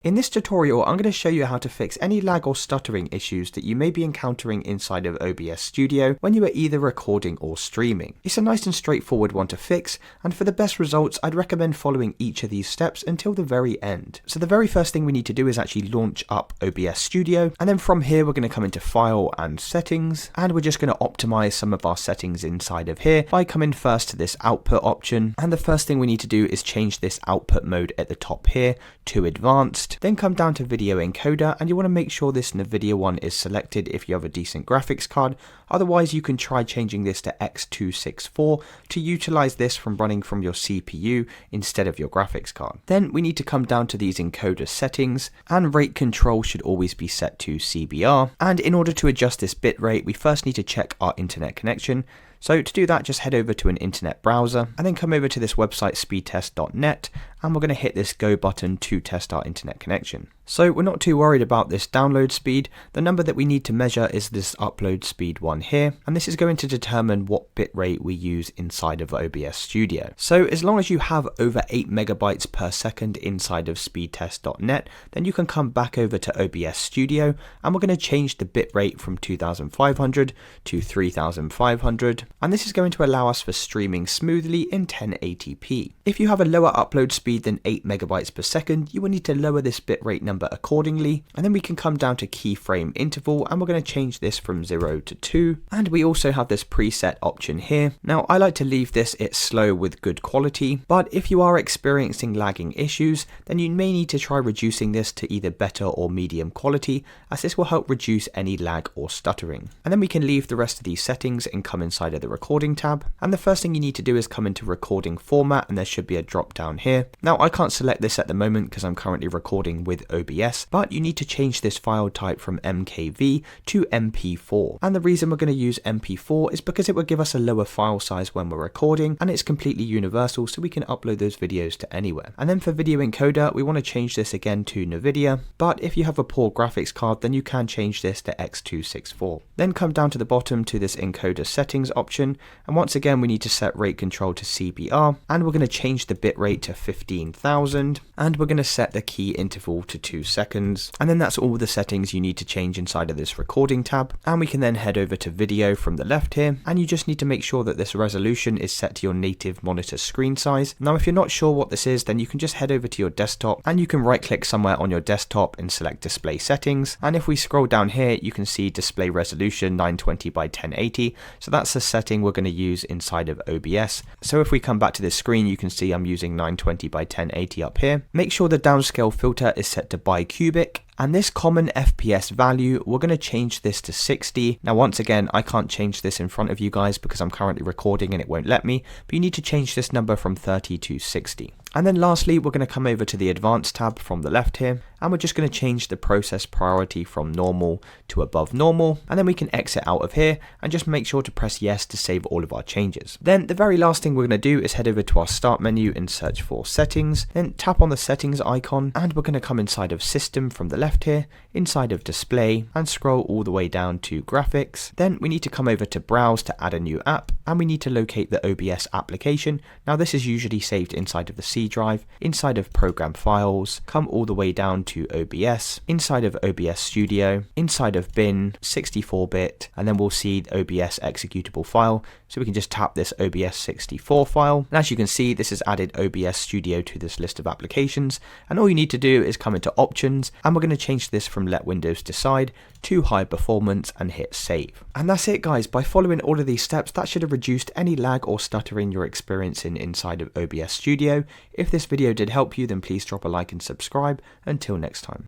In this tutorial, I'm going to show you how to fix any lag or stuttering issues that you may be encountering inside of OBS Studio when you are either recording or streaming. It's a nice and straightforward one to fix, and for the best results, I'd recommend following each of these steps until the very end. So the very first thing we need to do is actually launch up OBS Studio, and then from here we're going to come into File and Settings, and we're just going to optimize some of our settings inside of here by coming first to this output option, and the first thing we need to do is change this output mode at the top here to Advanced. Then come down to video encoder, and you want to make sure this NVIDIA one is selected if you have a decent graphics card. Otherwise you can try changing this to X264 to utilize this from running from your CPU instead of your graphics card. Then we need to come down to these encoder settings, and rate control should always be set to CBR. And in order to adjust this bitrate, we first need to check our internet connection. So to do that, just head over to an internet browser and then come over to this website speedtest.net, and we're going to hit this go button to test our internet connection. So we're not too worried about this download speed. The number that we need to measure is this upload speed one here, and this is going to determine what bitrate we use inside of OBS Studio. So as long as you have over 8 megabytes per second inside of speedtest.net, then you can come back over to OBS Studio, and we're going to change the bitrate from 2500 to 3500. And this is going to allow us for streaming smoothly in 1080p. If you have a lower upload speed than 8 megabytes per second, you will need to lower this bitrate number accordingly, and then we can come down to keyframe interval, and we're going to change this from 0 to 2, and we also have this preset option here. Now I like to leave this at slow with good quality, but if you are experiencing lagging issues, then you may need to try reducing this to either better or medium quality, as this will help reduce any lag or stuttering. And then we can leave the rest of these settings and come inside of the recording tab, and the first thing you need to do is come into recording format, and there should be a drop down here. Now I can't select this at the moment because I'm currently recording with OBS, but you need to change this file type from MKV to MP4, and the reason we're going to use MP4 is because it will give us a lower file size when we're recording, and it's completely universal, so we can upload those videos to anywhere. And then for video encoder, we want to change this again to NVIDIA, but if you have a poor graphics card, then you can change this to X264. Then come down to the bottom to this encoder settings option, and once again we need to set rate control to CBR, and we're going to change the bitrate to 15,000, and we're going to set the key interval to 2 seconds, and then that's all the settings you need to change inside of this recording tab. And we can then head over to video from the left here, and you just need to make sure that this resolution is set to your native monitor screen size. Now if you're not sure what this is, then you can just head over to your desktop, and you can right click somewhere on your desktop and select display settings, and if we scroll down here you can see display resolution 920 by 1080, so that's the setting we're going to use inside of OBS. So if we come back to this screen, you can see I'm using 920 by 1080 up here. Make sure the downscale filter is set to bicubic, and this common FPS value, we're going to change this to 60. Now once again, I can't change this in front of you guys because I'm currently recording and it won't let me, but you need to change this number from 30 to 60. And then lastly, we're going to come over to the Advanced tab from the left here, and we're just going to change the process priority from normal to above normal, and then we can exit out of here and just make sure to press yes to save all of our changes. Then the very last thing we're going to do is head over to our start menu and search for settings, then tap on the settings icon, and we're going to come inside of system from the left here, inside of display, and scroll all the way down to graphics. Then we need to come over to browse to add a new app, and we need to locate the OBS application. Now this is usually saved inside of the C drive, inside of program files, come all the way down to OBS, inside of OBS Studio, inside of bin, 64-bit, and then we'll see the OBS executable file. So we can just tap this OBS 64 file, and as you can see, this has added OBS Studio to this list of applications, and all you need to do is come into options, and we're going to change this from let Windows decide to high performance and hit save. And that's it guys. By following all of these steps, that should have reduced any lag or stuttering you're experiencing inside of OBS Studio. If this video did help you, then please drop a like and subscribe. Until next time.